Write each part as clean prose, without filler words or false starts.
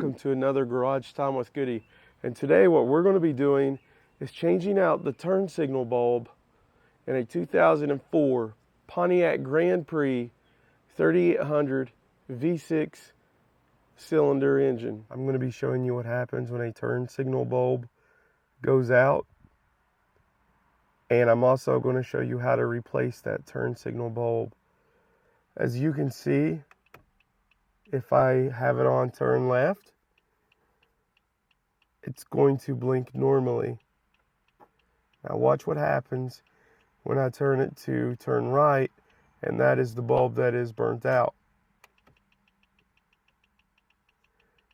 welcome to another Garage Time with Goody. And today what we're going to be doing is changing out the turn signal bulb in a 2004 Pontiac Grand Prix 3800 V6 cylinder engine. I'm going to be showing you what happens when a turn signal bulb goes out, and I'm also going to show you how to replace that turn signal bulb. As you can see, if I have it on turn left, it's going to blink normally. Now watch what happens when I turn it to turn right, and that is the bulb that is burnt out.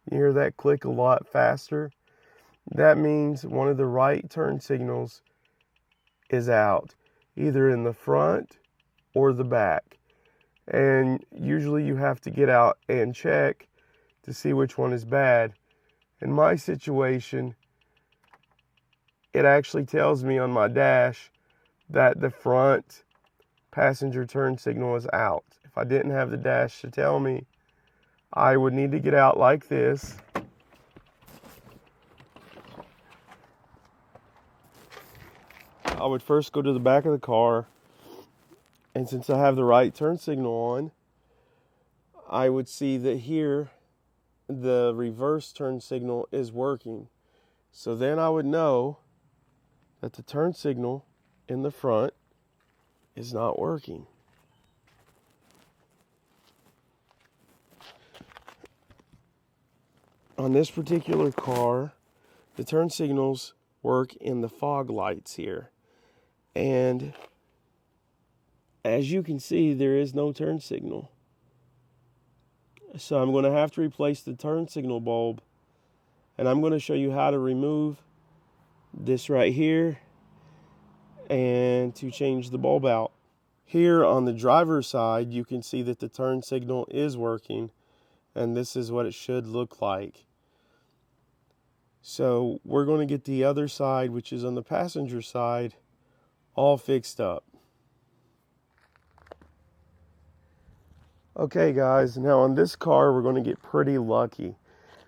You hear that click a lot faster? That means one of the right turn signals is out, either in the front or the back. And usually you have to get out and check to see which one is bad. In my situation, it actually tells me on my dash that the front passenger turn signal is out. If I didn't have the dash to tell me, I would need to get out like this. I would first go to the back of the car, and since I have the right turn signal on, I would see that here the reverse turn signal is working. So then I would know that the turn signal in the front is not working. On this particular car, the turn signals work in the fog lights here. And as you can see, there is no turn signal. So I'm going to have to replace the turn signal bulb. And I'm going to show you how to remove this right here and to change the bulb out. Here on the driver's side, you can see that the turn signal is working. And this is what it should look like. So we're going to get the other side, which is on the passenger side, all fixed up. Okay guys, now on this car we're going to get pretty lucky,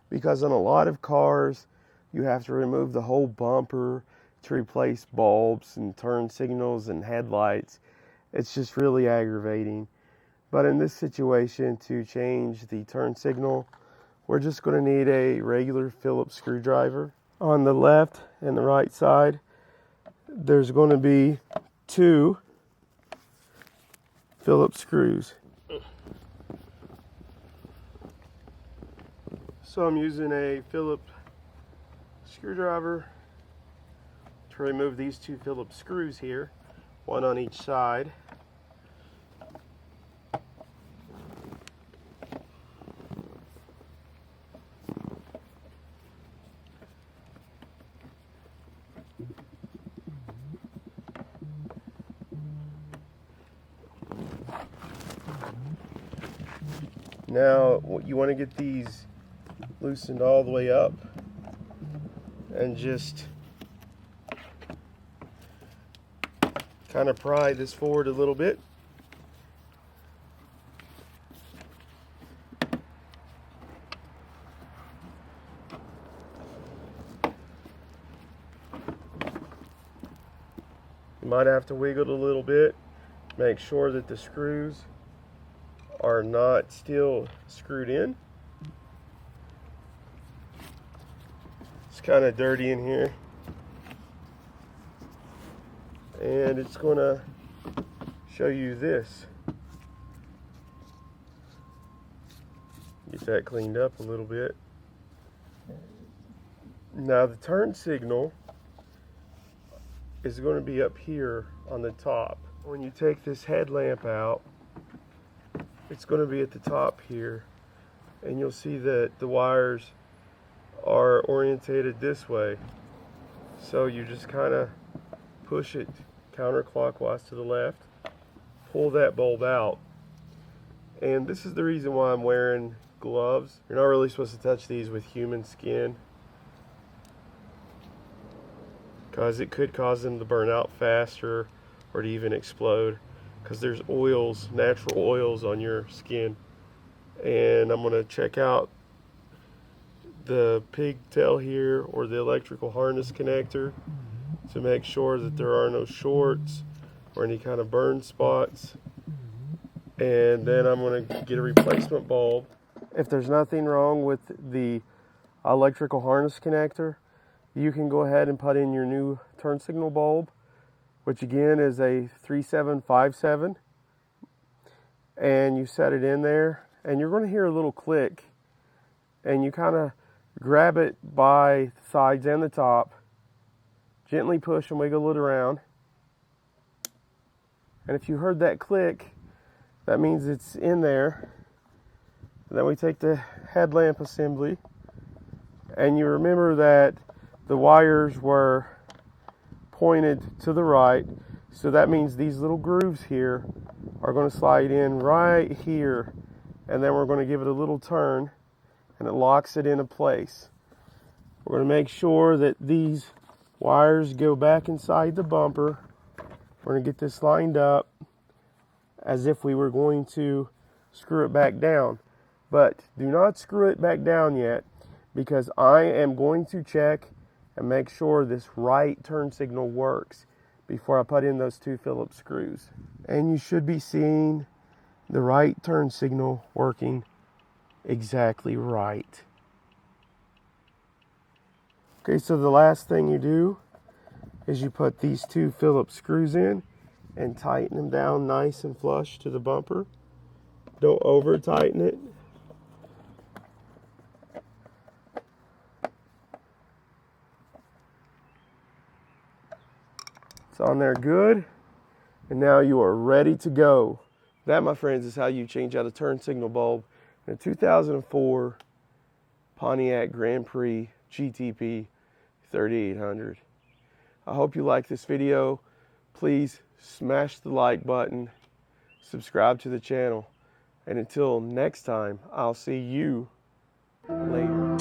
because on a lot of cars you have to remove the whole bumper to replace bulbs and turn signals and headlights. It's just really aggravating. But in this situation, to change the turn signal, we're just going to need a regular Phillips screwdriver. On the left and the right side, there's going to be 2 Phillips screws. So I'm using a Phillips screwdriver to remove these 2 Phillips screws here, one on each side. Now you want to get these loosened all the way up and just kind of pry this forward a little bit. You might have to wiggle it a little bit, make sure that the screws are not still screwed in. It's kind of dirty in here, and it's going to show you this. Get that cleaned up a little bit. Now the turn signal is going to be up here on the top. When you take this headlamp out, it's going to be at the top here, and you'll see that the wires are orientated this way. So you just kind of push it counterclockwise to the left, pull that bulb out. And this is the reason why I'm wearing gloves. You're not really supposed to touch these with human skin, because it could cause them to burn out faster or to even explode, because there's oils, natural oils on your skin. And I'm going to check out the pigtail here, or the electrical harness connector, to make sure that there are no shorts or any kind of burn spots. And then I'm going to get a replacement bulb. If there's nothing wrong with the electrical harness connector, you can go ahead and put in your new turn signal bulb, which again is a 3757, and you set it in there, and you're going to hear a little click, and you kind of grab it by the sides and the top, gently push and wiggle it around, and if you heard that click, that means it's in there. And then we take the headlamp assembly, and you remember that the wires were pointed to the right, so that means these little grooves here are going to slide in right here, and then we're going to give it a little turn, and it locks it into place. We're going to make sure that these wires go back inside the bumper. We're going to get this lined up as if we were going to screw it back down. But do not screw it back down yet, because I am going to check and make sure this right turn signal works before I put in those 2 Phillips screws. And you should be seeing the right turn signal working exactly right. Okay, so the last thing you do is you put these 2 Phillips screws in and tighten them down nice and flush to the bumper. Don't over tighten it. It's on there good, and now you are ready to go. That, my friends, is how you change out a turn signal bulb in a 2004 Pontiac Grand Prix GTP 3800. I hope you like this video. Please smash the like button, subscribe to the channel, and until next time, I'll see you later.